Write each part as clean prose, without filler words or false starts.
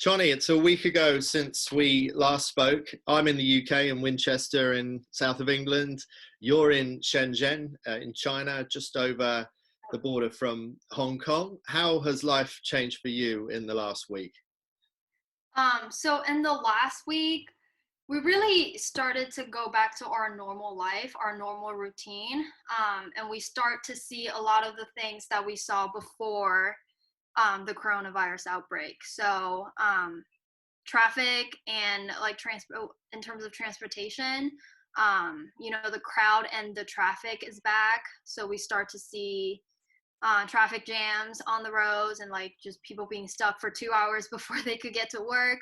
Choni, it's a week ago since we last spoke. I'm in the UK in Winchester in south of England. You're in Shenzhen in China, just over the border from Hong Kong. How has life changed for you in the last week? So in the last week, we really started to go back to our normal life, our normal routine, and we start to see a lot of the things that we saw before the coronavirus outbreak. So traffic and like transport in terms of transportation, the crowd and the traffic is back. So we start to see traffic jams on the roads and like just people being stuck for 2 hours before they could get to work.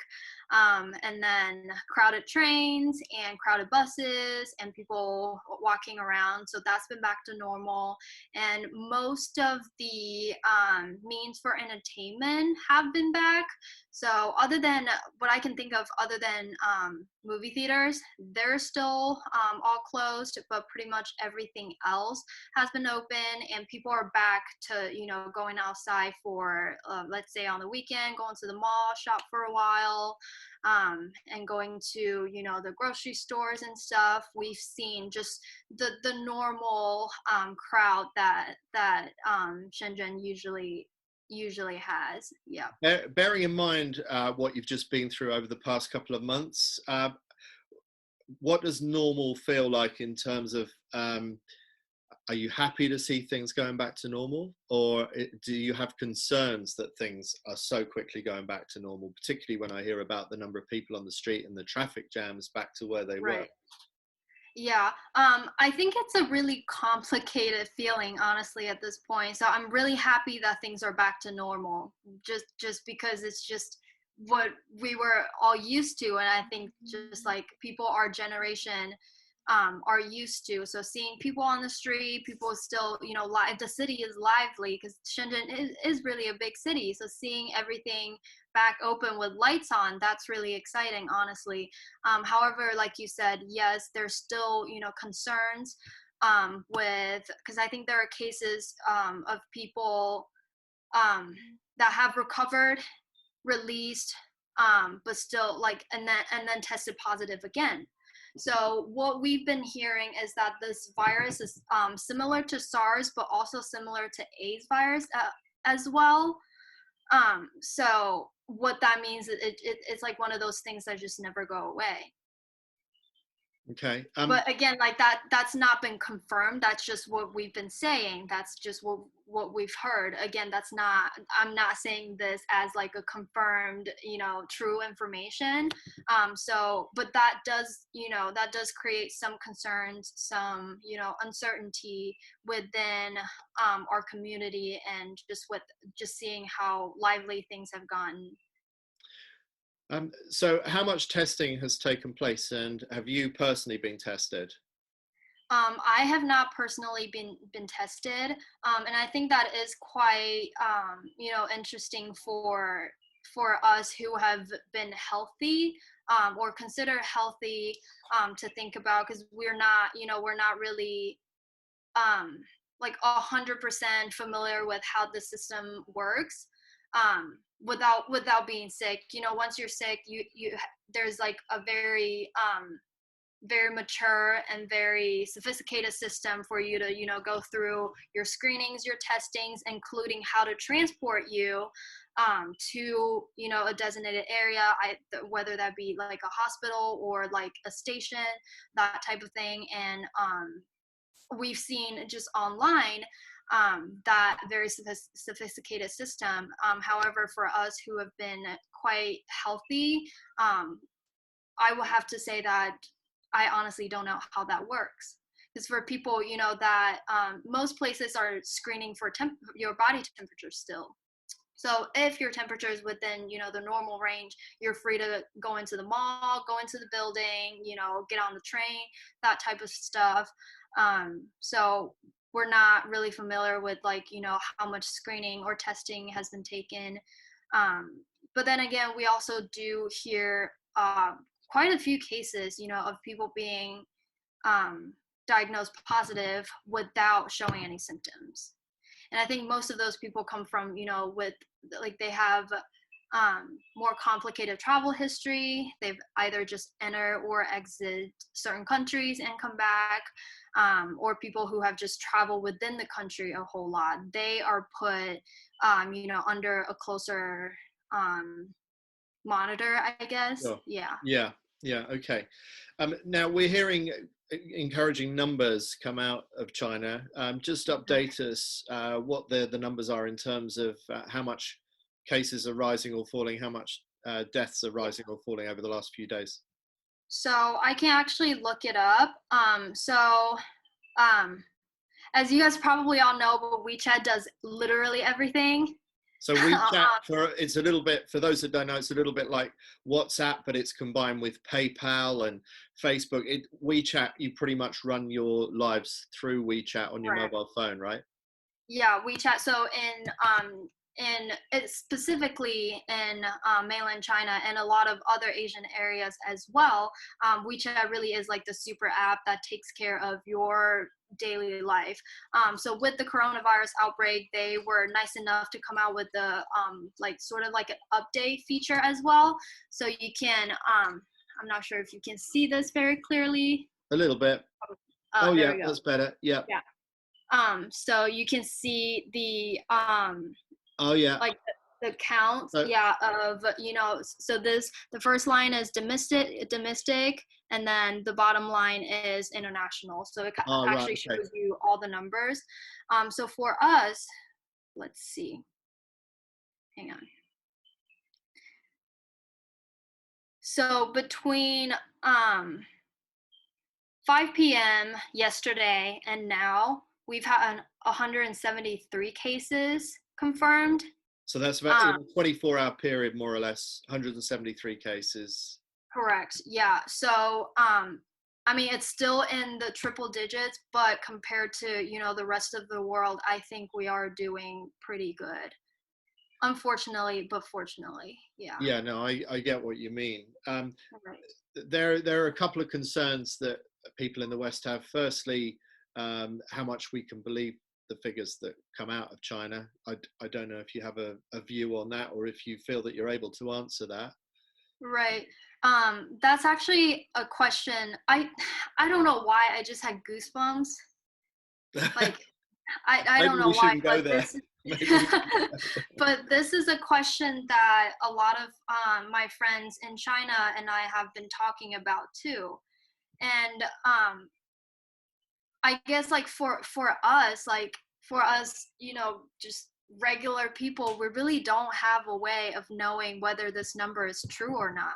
And then crowded trains and crowded buses and people walking around. So that's been back to normal. And most of the means for entertainment have been back. So other than what I can think of, other than movie theaters, they're still all closed, but pretty much everything else has been open, and people are back to going outside for let's say on the weekend, going to the mall, shop for a while, and going to the grocery stores and stuff. We've seen just the normal crowd that Shenzhen usually has. Yeah. Bearing in mind what you've just been through over the past couple of months, what does normal feel like in terms of are you happy to see things going back to normal, or do you have concerns that things are so quickly going back to normal, particularly when I hear about the number of people on the street and the traffic jams back to where they were? Right. Yeah, I think it's a really complicated feeling, honestly, at this point. So I'm really happy that things are back to normal, just because it's just what we were all used to, and I think just like people our generation are used to. So seeing people on the street, people still, the city is lively because Shenzhen is really a big city. So seeing everything back open with lights on, that's really exciting, honestly. However, like you said, yes, there's still, concerns with, because I think there are cases of people that have recovered, released, but still like, and then tested positive again. So what we've been hearing is that this virus is similar to SARS, but also similar to AIDS virus as well. So what that means is it's like one of those things that just never go away. Okay. But again, like that's not been confirmed. That's just what we've been saying. That's just what we've heard. Again, that's not, I'm not saying this as like a confirmed, true information. So but that does create some concerns, some, uncertainty within our community, and just seeing how lively things have gotten. So how much testing has taken place, and have you personally been tested? I have not personally been tested, and I think that is quite interesting for us who have been healthy, or consider healthy, to think about, because we're not really like 100% familiar with how the system works, without being sick. Once you're sick, you there's like a very mature and very sophisticated system for you to go through your screenings, your testings, including how to transport you to a designated area, whether that be like a hospital or like a station, that type of thing. And we've seen just online that very sophisticated system. However, for us who have been quite healthy, I will have to say that I honestly don't know how that works. Because for people, that most places are screening for your body temperature still. So if your temperature is within, the normal range, you're free to go into the mall, go into the building, get on the train, that type of stuff. So we're not really familiar with like, how much screening or testing has been taken. But then again, we also do hear quite a few cases, of people being diagnosed positive without showing any symptoms. And I think most of those people come from, with like they have more complicated travel history. They've either just enter or exit certain countries and come back, or people who have just traveled within the country a whole lot. They are put, under a closer monitor, I guess. Sure. Yeah. Yeah. Yeah. Okay. Now we're hearing encouraging numbers come out of China. Just update us what the numbers are in terms of how much cases are rising or falling, how much deaths are rising or falling over the last few days. So I can actually look it up. Um, as you guys probably all know, but WeChat does literally everything. So WeChat, it's a little bit, for those that don't know, it's a little bit like WhatsApp, but it's combined with PayPal and Facebook. WeChat, you pretty much run your lives through WeChat on your Right. mobile phone, right? Yeah, WeChat. So in specifically in mainland China and a lot of other Asian areas as well, WeChat really is like the super app that takes care of your daily life. So with the coronavirus outbreak, they were nice enough to come out with the like sort of like an update feature as well. So you can I'm not sure if you can see this very clearly. A little bit. Oh There yeah, we go. that's better. Yeah. Yeah. So you can see the Oh yeah. like the counts, So, yeah, of so the first line is domestic, and then the bottom line is international. So it oh right. actually Okay. shows you all the numbers. So for us, let's see. Hang on. So between 5 p.m. yesterday and now, we've had 173 cases confirmed. So that's about in Um, a 24-hour period, more or less, 173 cases. Correct. Yeah. So, I mean, it's still in the triple digits, but compared to, the rest of the world, I think we are doing pretty good. Unfortunately, but fortunately. Yeah. Yeah, no, I get what you mean. Right. There are a couple of concerns that people in the West have. Firstly, how much we can believe the figures that come out of China. I don't know if you have a view on that, or if you feel that you're able to answer that. Right. That's actually a question. I don't know why I just had goosebumps. Like I Maybe don't we know why, shouldn't go but there. this Maybe. but this is a question that a lot of my friends in China and I have been talking about too. And I guess like for us, just regular people, we really don't have a way of knowing whether this number is true or not.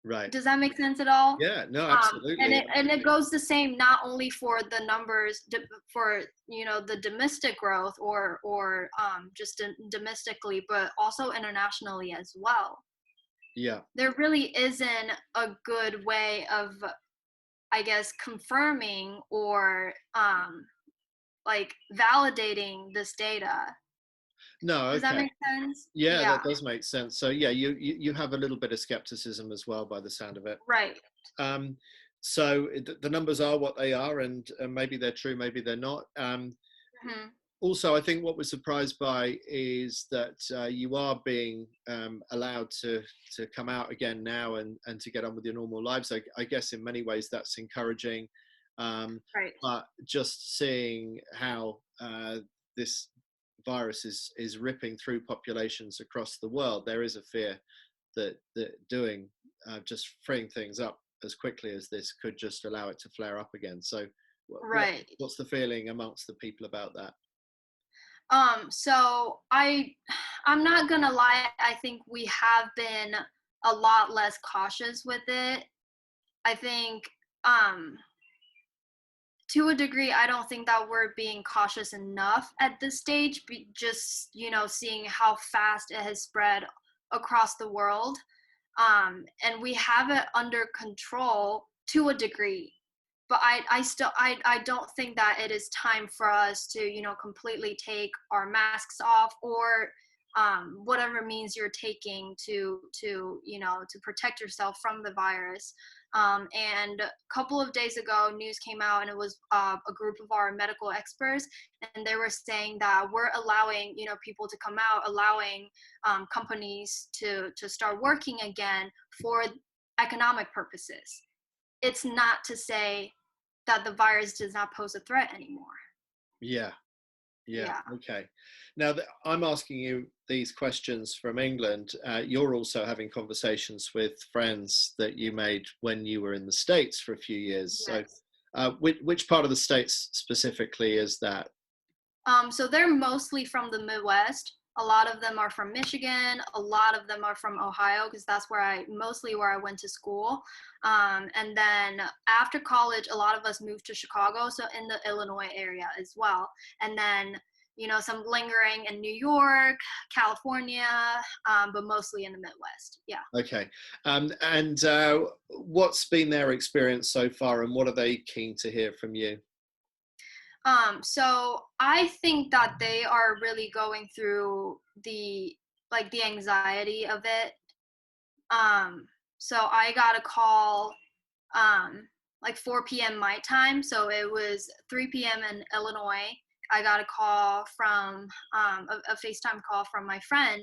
Right. Does that make sense at all? Yeah. No. And Absolutely. it goes the same not only for the numbers for the domestic growth or just domestically, but also internationally as well. Yeah. There really isn't a good way of, I guess, confirming or like validating this data. No. Does that Okay. make sense? Yeah, Yeah. that does make sense. So yeah, you have a little bit of skepticism as well, by the sound of it. Right. Um, so the numbers are what they are, and maybe they're true, maybe they're not. Hmm. Also, I think what we're surprised by is that you are being allowed to come out again now and to get on with your normal lives. I guess in many ways that's encouraging, Right. but just seeing how this virus is ripping through populations across the world, there is a fear that doing just freeing things up as quickly as this could just allow it to flare up again. So, Right. what's the feeling amongst the people about that? So I'm not gonna lie, I think we have been a lot less cautious with it. I think um to a degree, I don't think that we're being cautious enough at this stage, just seeing how fast it has spread across the world. And we have it under control to a degree, but I don't think that it is time for us to completely take our masks off, or whatever means you're taking to protect yourself from the virus. And a couple of days ago, news came out, and it was a group of our medical experts, and they were saying that we're allowing, people to come out, allowing companies to start working again for economic purposes. It's not to say that the virus does not pose a threat anymore. Yeah. Yeah. Yeah. Okay. Now that I'm asking you these questions from England, you're also having conversations with friends that you made when you were in the States for a few years. So, Yes. which part of the States specifically is that? So they're mostly from the Midwest. A lot of them are from Michigan. A lot of them are from Ohio, because that's where I went to school. And then after college, a lot of us moved to Chicago, so in the Illinois area as well. And then, some lingering in New York, California, but mostly in the Midwest. Yeah. Okay. And what's been their experience so far, and what are they keen to hear from you? So I think that they are really going through the anxiety of it. So I got a call like 4 p.m. my time, so it was 3 p.m. in Illinois. I got a call from a FaceTime call from my friend,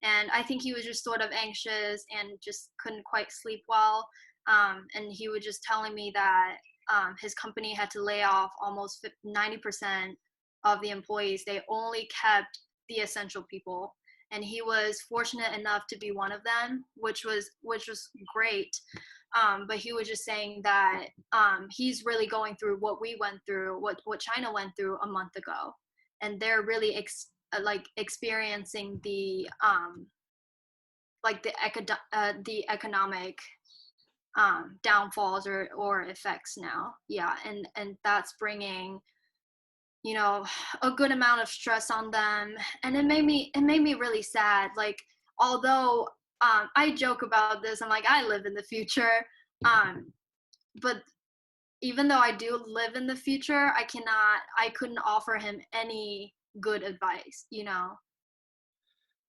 and I think he was just sort of anxious and just couldn't quite sleep well. And he was just telling me that his company had to lay off almost 90% of the employees. They only kept the essential people, and he was fortunate enough to be one of them, which was great. But he was just saying that he's really going through what we went through, what China went through a month ago, and they're really experiencing the economic downfalls or effects now. Yeah, and that's bringing a good amount of stress on them, and it made me really sad. Like, although I joke about this, I'm like, I live in the future, but even though I do live in the future, I couldn't offer him any good advice.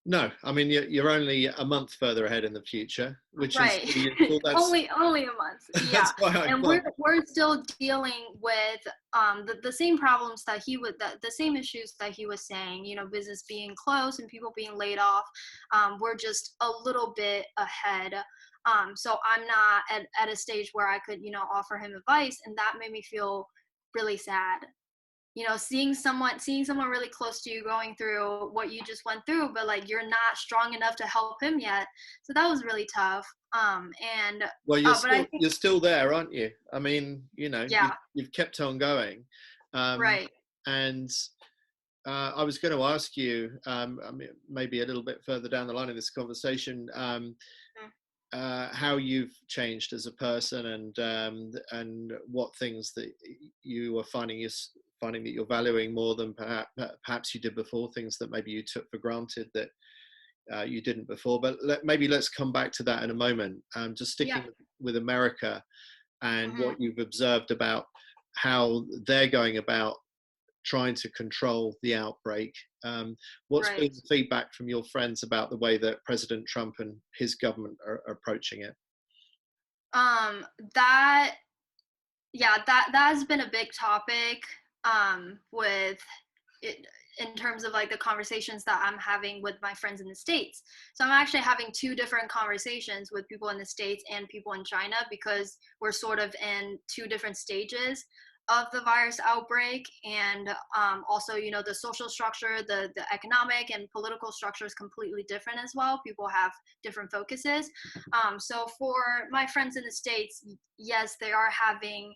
No, I mean you're only a month further ahead in the future, which is Right. really useful. That's only a month. Yeah. that's why I And thought. we're still dealing with the same problems that the same issues that he was saying, business being closed and people being laid off. We're just a little bit ahead. So I'm not at a stage where I could, offer him advice, and that made me feel really sad. Seeing someone really close to you going through what you just went through, but like you're not strong enough to help him yet. So that was really tough. And Well, you're but I still think, you're still there, aren't you? I mean, yeah, you've kept on going, um, right. and I was going to ask you, I mean, maybe a little bit further down the line in this conversation, Mm. how you've changed as a person, and what things that you are finding that you're valuing more than perhaps you did before, things that maybe you took for granted that you didn't before. But maybe let's come back to that in a moment. Just Yeah. sticking with America and Hmm. what you've observed about how they're going about trying to control the outbreak. What's been Right. the feedback from your friends about the way that President Trump and his government are approaching it? um that yeah, that has been a big topic with it, in terms of like the conversations that I'm having with my friends in the States. So I'm actually having two different conversations with people in the States and people in China, because we're sort of in two different stages of the virus outbreak. And also, the social structure, the economic and political structure is completely different as well. People have different focuses. So for my friends in the States, yes, they are having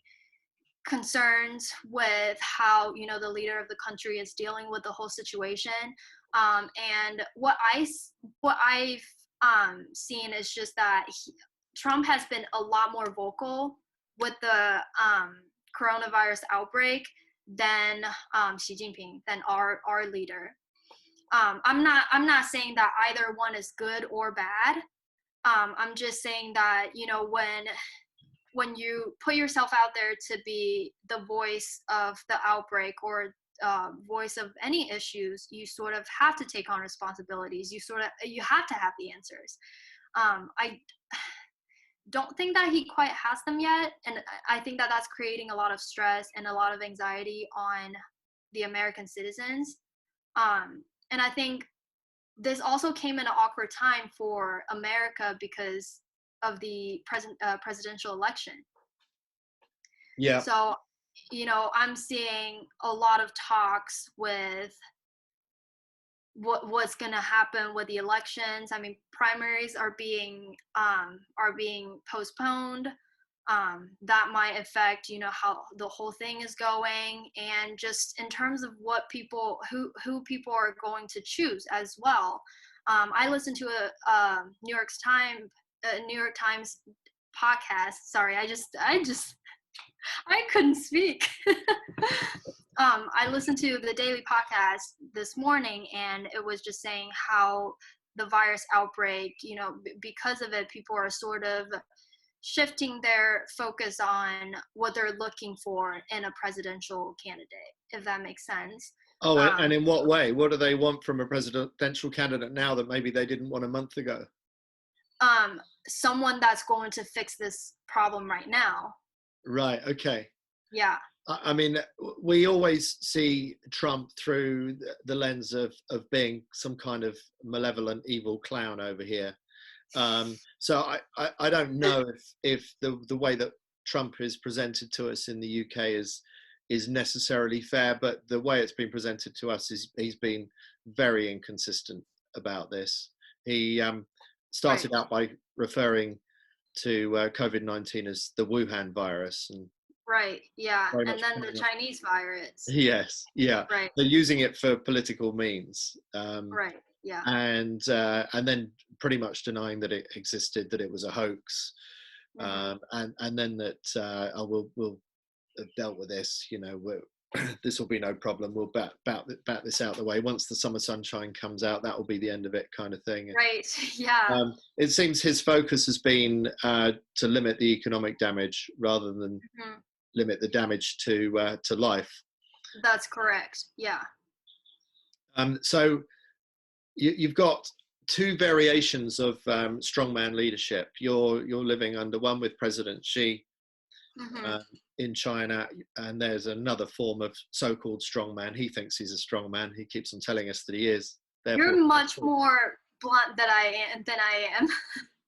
concerns with how the leader of the country is dealing with the whole situation. And what I've seen is just that Trump has been a lot more vocal with the coronavirus outbreak than Xi Jinping, than our leader. I'm not saying that either one is good or bad. I'm just saying that when you put yourself out there to be the voice of the outbreak, or voice of any issues, you sort of have to take on responsibilities. You have to have the answers. I don't think that he quite has them yet, and I think that that's creating a lot of stress and a lot of anxiety on the American citizens. And I think this also came in an awkward time for America because of the presidential election. Yeah. So, I'm seeing a lot of talks with what's going to happen with the elections. I mean, primaries are being postponed. That might affect, how the whole thing is going, and just in terms of what people who people are going to choose as well. I listened to a New York Times podcast. Sorry, I couldn't speak. I listened to the daily podcast this morning, and it was just saying how the virus outbreak, because of it, people are sort of shifting their focus on what they're looking for in a presidential candidate, if that makes sense. Oh, and Um, in what way? What do they want from a presidential candidate now that maybe they didn't want a month ago? Someone that's going to fix this problem right now. Right. Okay. Yeah. I mean, we always see Trump through the lens of being some kind of malevolent, evil clown over here. So I don't know if the way that Trump is presented to us in the UK is necessarily fair, but the way it's been presented to us is he's been very inconsistent about this. He Right. started out by referring to COVID-19 as the Wuhan virus, and Right. Yeah. very And much then the playing up. Chinese virus. Yes, yeah, Right. they're using it for political means, Right. Yeah. and then pretty much denying that it existed, that it was a hoax, Hmm. and then that oh, we'll have dealt with this, this will be no problem. We'll bat this out the way. Once the summer sunshine comes out, that will be the end of it, kind of thing. Right. Yeah. It seems his focus has been to limit the economic damage rather than Mhm. limit the damage to life. That's correct. Yeah. So you've got two variations of strongman leadership. You're living under one with President Xi Hmm. um, in China, and there's another form of so-called strongman. He thinks he's a strongman. He keeps on telling us that he is. Therefore, You're much more blunt than I am.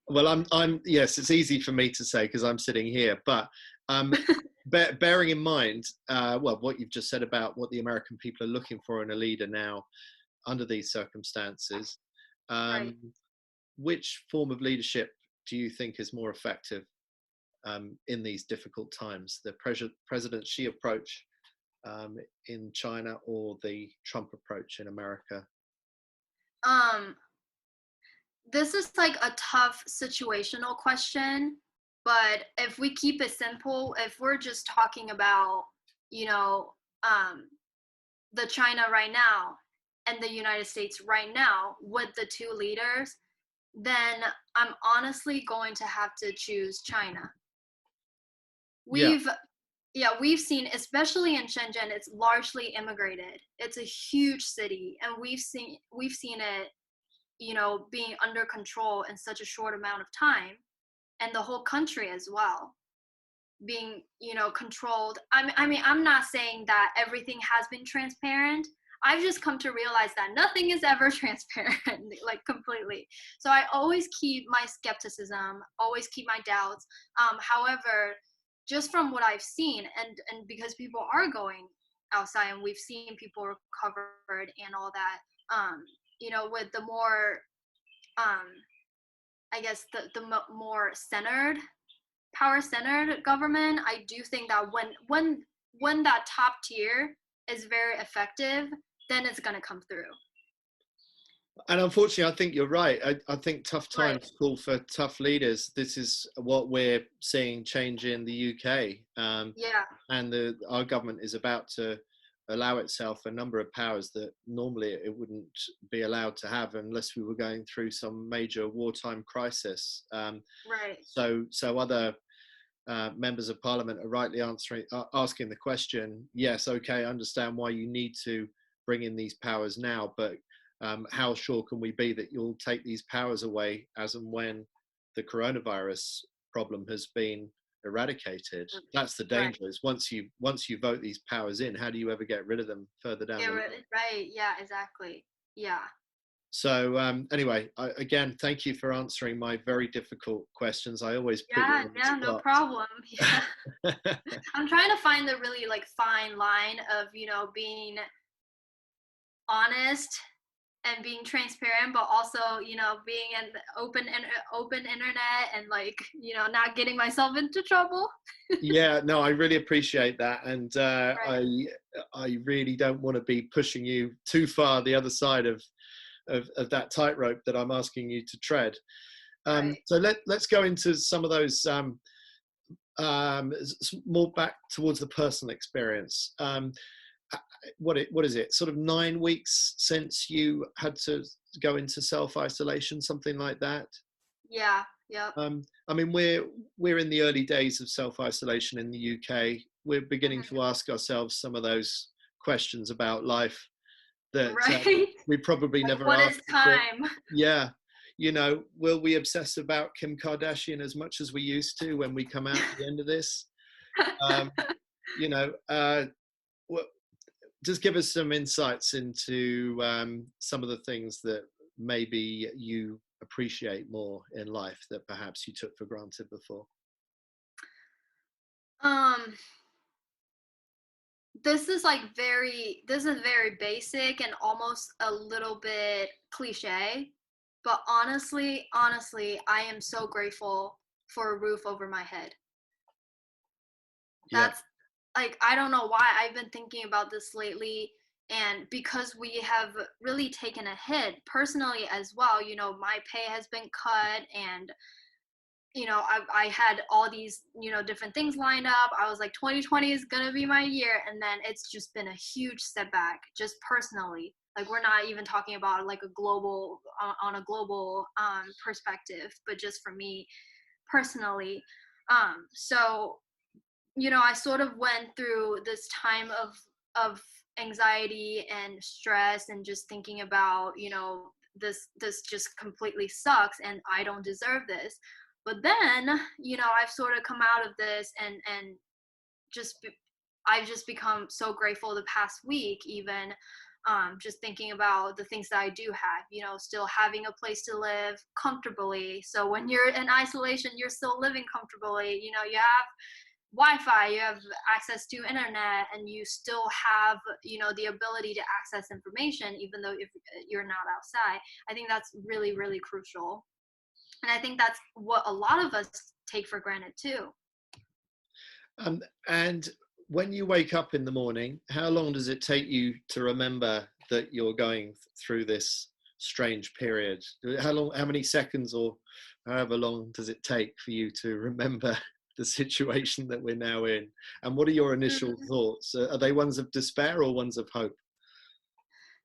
well, I'm yes. It's easy for me to say because I'm sitting here, but um, bearing in mind, well, what you've just said about what the American people are looking for in a leader now under these circumstances. Right. Um, which form of leadership do you think is more effective in these difficult times? The President Xi approach in China or the Trump approach in America? Um, this is like a tough situational question, but if we keep it simple, if we're just talking about, you know, um, the China right now and the United States right now with the two leaders, then I'm honestly going to have to choose China. Yeah, We've Yeah, we've seen, especially in Shenzhen, it's largely immigrated. It's a huge city, and we've seen it, being under control in such a short amount of time, and the whole country as well being, controlled. I mean, I'm not saying that everything has been transparent. I've just come to realize that nothing is ever transparent, like completely. So I always keep my skepticism, always keep my doubts. However, just from what I've seen, and because people are going outside, and we've seen people recovered and all that, with the more, um, I guess the more centered power centered government, I do think that when that top tier is very effective, then it's gonna come through. and unfortunately, I think you're right. I think tough Right. times call for tough leaders. This is what we're seeing change in the UK, Yeah. and our government is about to allow itself a number of powers that normally it wouldn't be allowed to have unless we were going through some major wartime crisis. Right. So other members of parliament are rightly asking the question, yes, okay, I understand why you need to bring in these powers now, but how sure can we be that you'll take these powers away as and when the coronavirus problem has been eradicated. That's the Right. danger, is once you vote these powers in, how do you ever get rid of them further down Yeah, the line? right. Yeah, exactly. Yeah. So anyway, again, thank you for answering my very difficult questions. I always put you Yeah, on yeah, no problem. Yeah. the spot. I'm trying to find the really like fine line of, being honest and being transparent, but also, being an open internet and like, not getting myself into trouble. Yeah, no, I really appreciate that, and Right, I really don't want to be pushing you too far the other side of that tightrope that I'm asking you to tread. right. So let's go into some of those more back towards the personal experience. What is it? Sort of 9 weeks since you had to go into self isolation, something like that. Yeah, yep. I mean, we're in the early days of self isolation in the UK. We're beginning Mhm. to ask ourselves some of those questions about life that Right. we probably Like, never what asked is before. time? Yeah, will we obsess about Kim Kardashian as much as we used to when we come out at the end of this? Um, you know, well, just give us some insights into some of the things that maybe you appreciate more in life that perhaps you took for granted before. um this is very basic and almost a little bit cliche, but honestly, I am so grateful for a roof over my head. Yeah, That's like, I don't know why I've been thinking about this lately, and because we have really taken a hit personally as well. My pay has been cut, and I had all these, different things lined up. I was like, 2020 is gonna be my year, and then it's just been a huge setback, just personally. Like, we're not even talking about like a global on a global perspective, but just for me personally. So I sort of went through this time of anxiety and stress, and just thinking about, this just completely sucks and I don't deserve this. But then, I've sort of come out of this, and just I've just become so grateful the past week, even just thinking about the things that I do have, still having a place to live comfortably. So when you're in isolation, you're still living comfortably. You have Wi-Fi, you have access to internet, and you still have, the ability to access information, even though if you're not outside. I think that's really, really crucial. And I think that's what a lot of us take for granted too. and when you wake up in the morning, how long does it take you to remember that you're going through this strange period? How many seconds or however long does it take for you to remember the situation that we're now in? And what are your initial Mm. thoughts? Are they ones of despair or ones of hope?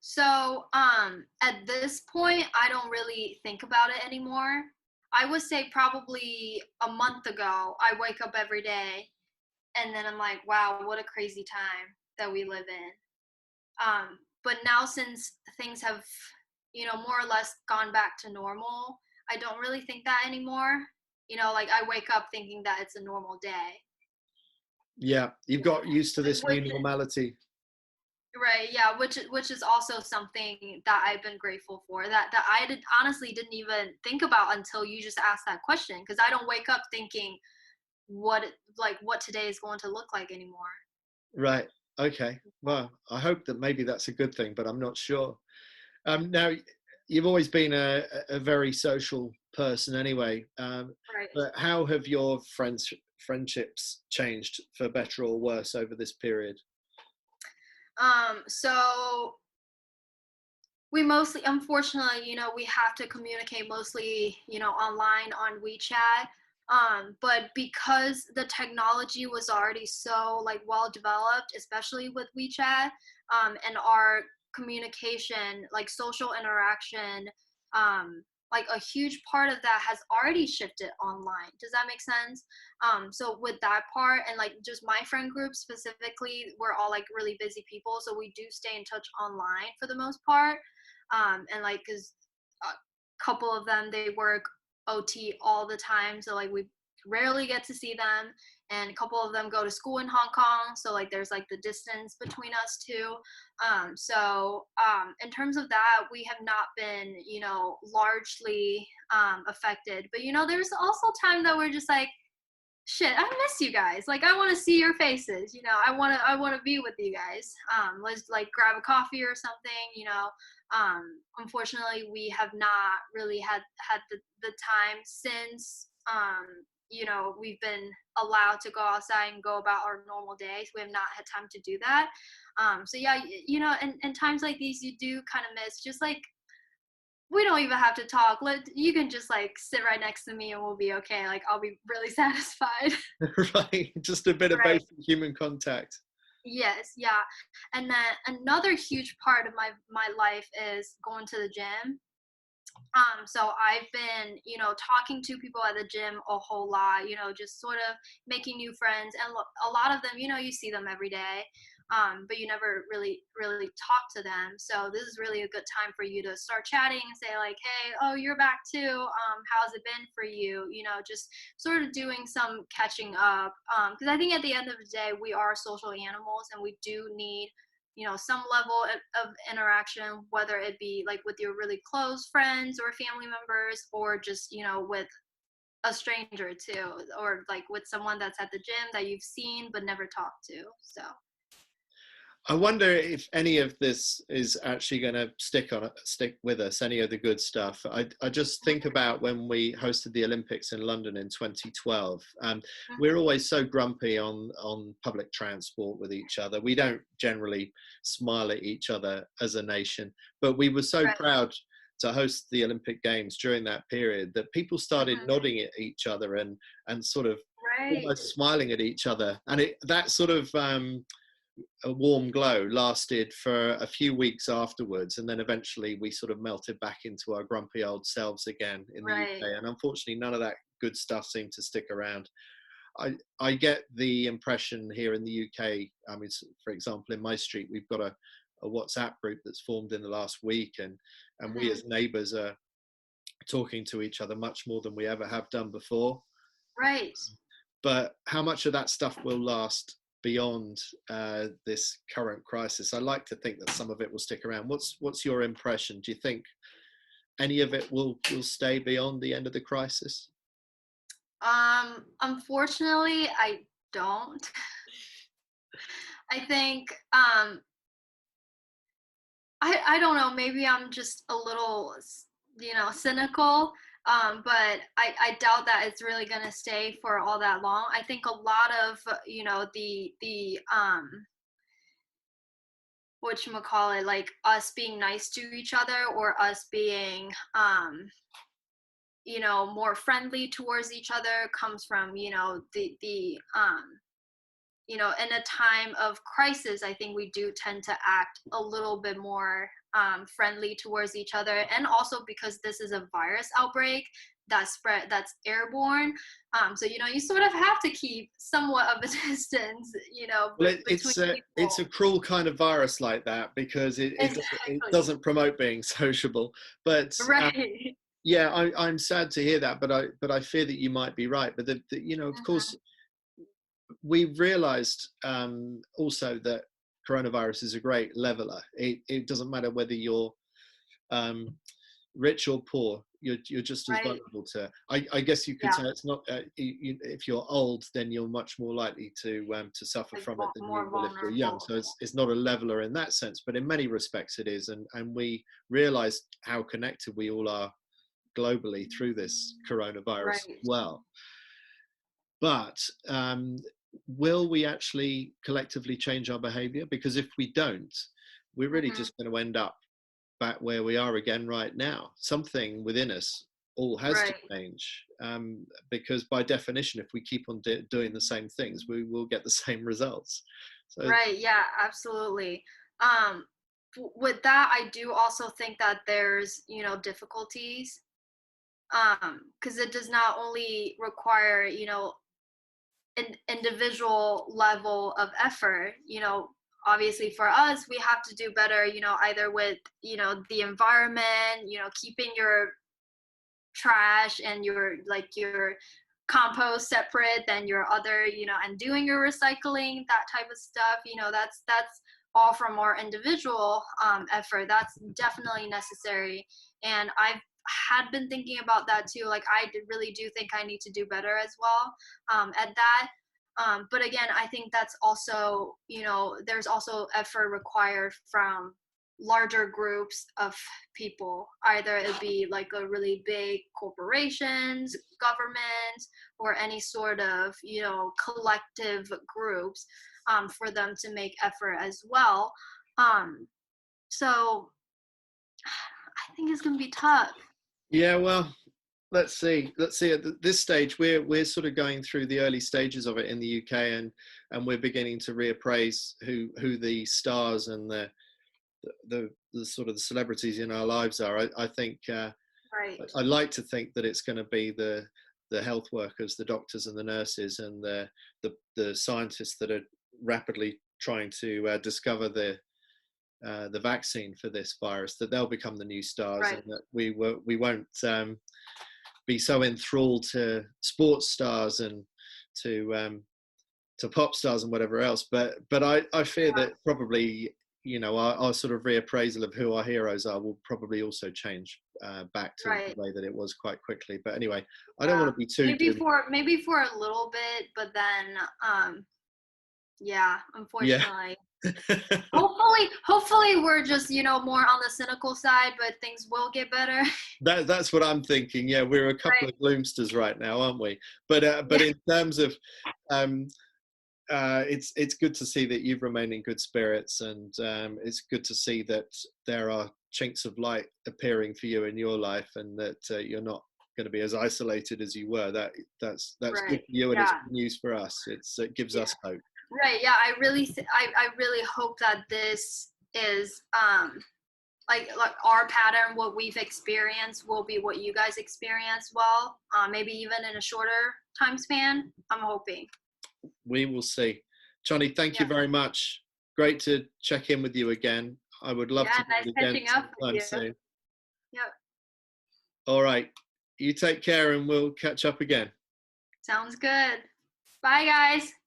So, at this point, I don't really think about it anymore. I would say probably a month ago, I wake up every day, and then I'm like, wow, what a crazy time that we live in. But now, since things have, more or less gone back to normal, I don't really think that anymore. Like, I wake up thinking that it's a normal day. Yeah, you've got used to this new Which normality. Right, yeah, which is also something that I've been grateful for, that I honestly didn't even think about until you just asked that question, because I don't wake up thinking what today is going to look like anymore. Right. Okay. Well, I hope that maybe that's a good thing, but I'm not sure. Now, you've always been a very social person anyway, Right. but how have your friendships changed for better or worse over this period? So we mostly, unfortunately, we have to communicate mostly, online on WeChat. But because the technology was already so like well developed, especially with WeChat, and our communication, like social interaction, like a huge part of that has already shifted online. Does that make sense? So with that part, and like just my friend group specifically, we're all like really busy people, so we do stay in touch online for the most part. And like, because a couple of them, they work OT all the time, so like we rarely get to see them, and a couple of them go to school in Hong Kong, so like there's like the distance between us two. In terms of that, we have not been, largely affected. But there's also time that we're just like, shit, I miss you guys. Like, I want to see your faces. I want to be with you guys. Let's like grab a coffee or something. Unfortunately, we have not really had the time since we've been allowed to go outside and go about our normal days. We have not had time to do that. So yeah, in times like these, you do kind of miss just like, we don't even have to talk. You can just like sit right next to me and we'll be okay. Like, I'll be really satisfied. Right, just a bit of Right. basic human contact. Yes, yeah. And then another huge part of my life is going to the gym. So I've been, talking to people at the gym a whole lot, just sort of making new friends, and a lot of them, you see them every day, but you never really talk to them. So this is really a good time for you to start chatting and say like, hey, oh, you're back too. How's it been for you? Just sort of doing some catching up. Because I think at the end of the day, we are social animals, and we do need some level of interaction, whether it be like with your really close friends or family members, or just with a stranger too, or like with someone that's at the gym that you've seen but never talked to. So I wonder if any of this is actually going to stick with us, any of the good stuff. I just think about when we hosted the Olympics in London in 2012. We're always so grumpy on public transport with each other. We don't generally smile at each other as a nation, but we were so right. proud to host the Olympic Games during that period that people started nodding at each other and sort of Right. almost smiling at each other. And that sort of a warm glow lasted for a few weeks afterwards, and then eventually we sort of melted back into our grumpy old selves again in the Right. UK. And unfortunately, none of that good stuff seemed to stick around. I get the impression here in the UK, I mean, for example, in my street, we've got a WhatsApp group that's formed in the last week, and we as neighbours are talking to each other much more than we ever have done before. Right. But how much of that stuff will last beyond this current crisis? I like to think that some of it will stick around. What's your impression? Do you think any of it will stay beyond the end of the crisis? Unfortunately, I don't. I think I don't know, maybe I'm just a little cynical, but I doubt that it's really going to stay for all that long. I think a lot of the whatchamacallit, like us being nice to each other, or us being more friendly towards each other, comes from the in a time of crisis. I think we do tend to act a little bit more friendly towards each other, and also because this is a virus outbreak that's airborne. So you sort of have to keep somewhat of a distance, Well, between it's a people. cruel kind of virus like that, because it Exactly. doesn't promote being sociable. But Right. yeah, I'm sad to hear that, but I fear that you might be right. But of course, Mhm. we've realized also that coronavirus is a great leveler. It doesn't matter whether you're um, rich or poor, you're just as Right. vulnerable to. I guess you could Yeah. say it's not. If you're old, then you're much more likely to suffer Like from it than you more will if you're young. vulnerable. So it's not a leveler in that sense, but in many respects it is. And we realize how connected we all are globally through this coronavirus as Right. well. But will we actually collectively change our behavior? Because if we don't, we're really Hmm. just going to end up back where we are again right now. Something within us all has to Right. change, because by definition, if we keep on doing the same things, we will get the same results. So Right. Yeah, absolutely. Um, with that, I do also think that there's, difficulties, because it does not only require, an individual level of effort. Obviously for us, we have to do better, either with, the environment, keeping your trash and your compost separate than your other, and doing your recycling, that type of stuff, that's all from our individual effort. That's definitely necessary. And I've had been thinking about that too. Like, really do think I need to do better as well at that. But again, I think that's also, there's also effort required from larger groups of people. Either it be like a really big corporations, government, or any sort of, collective groups for them to make effort as well. So I think it's going to be tough. Yeah, well, let's see. Let's see. At this stage, we're sort of going through the early stages of it in the UK, and we're beginning to reappraise who the stars and the sort of the celebrities in our lives are. I think Right. I like to think that it's going to be the health workers, the doctors and the nurses, and the scientists that are rapidly trying to discover the vaccine for this virus, that they'll become the new stars, Right. and that we won't be so enthralled to sports stars and to pop stars and whatever else. But I fear that probably, our sort of reappraisal of who our heroes are will probably also change back to Right. the way that it was quite quickly. But anyway, I don't Yeah. want to be too Maybe for a little bit, but then yeah, yeah. unfortunately. Hopefully we're just, more on the cynical side, but things will get better. That's what I'm thinking. Yeah, we're a couple Right. of gloomsters right now, aren't we? But Yeah. in terms of um, it's good to see that you've remained in good spirits, and it's good to see that there are chinks of light appearing for you in your life, and that you're not going to be as isolated as you were. That's good Right. for you, and it's Yeah. good news for us. It gives Yeah. us hope. Right. Yeah. I really hope that this is like our pattern, what we've experienced will be what you guys experience. Well, maybe even in a shorter time span. I'm hoping. We will see. Choni, thank you Yeah. very much. Great to check in with you again. I would love Yeah. to do Nice it again catching up with sometime you. soon. Yep. All right. You take care, and we'll catch up again. Sounds good. Bye, guys.